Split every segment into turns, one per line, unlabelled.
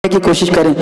की कोशिश करें।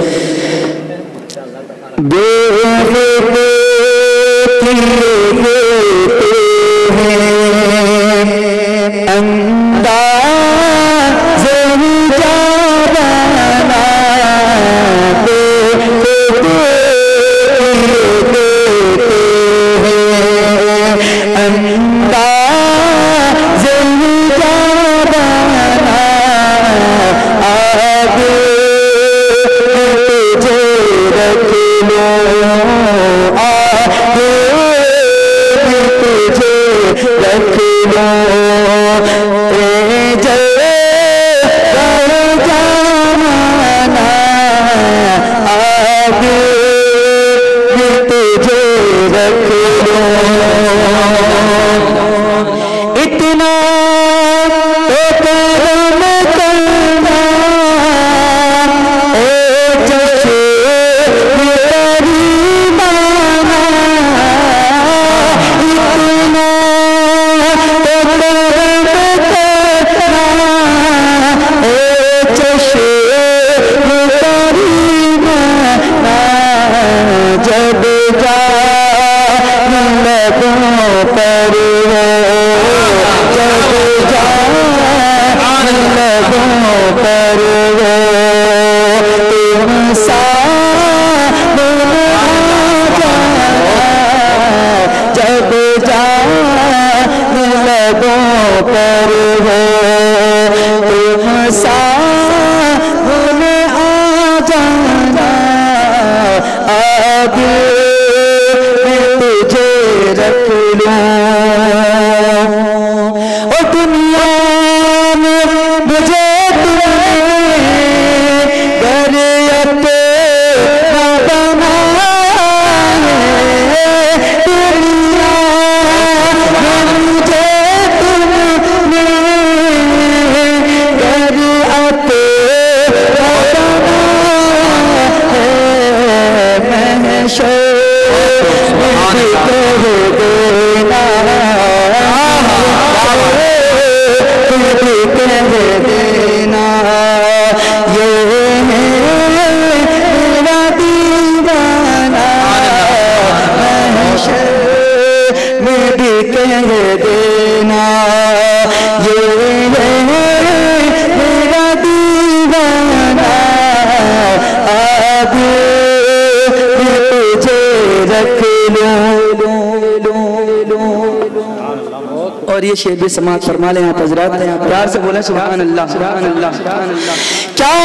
और ये शेर भी समाज फरमा ले आप हजरात, प्यार से बोले सुभान अल्लाह सुभान अल्लाह सुभान अल्लाह। क्या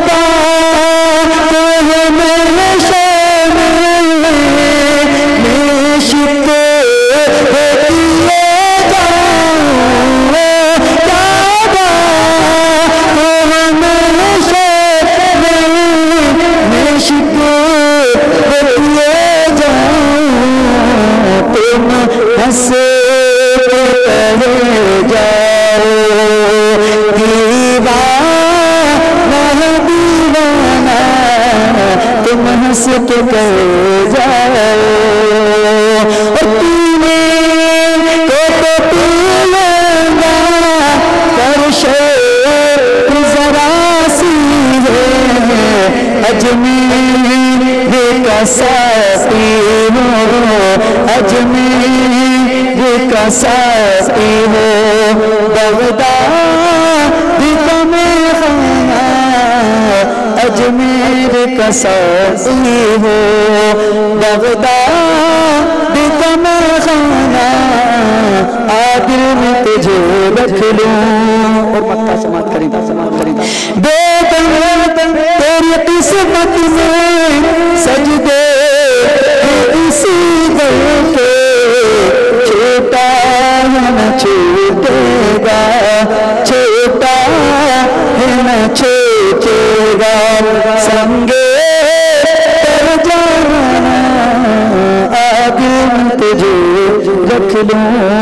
बात है मेरे शहर में शिकवे किए जाऊं, क्या बात है मेरे शहर में शिकवे किए जाऊं, तुम हंसे के कह जाओ तूने तो पी लेगा पर शेर जरा सी है, अजमेर का साथी हो, अजमेर का साथी हो, बगदाद का मेरा अजमेर का साथी हो, बगदाद का मैं खाना आदिल में तुझे रख लूं। और मक्का समाप्त करें तेरी किस्मत में सजदे इसी दर के, छोटा न छूटेगा, छोटा न छूटेगा, संगे तुझे रख लूं।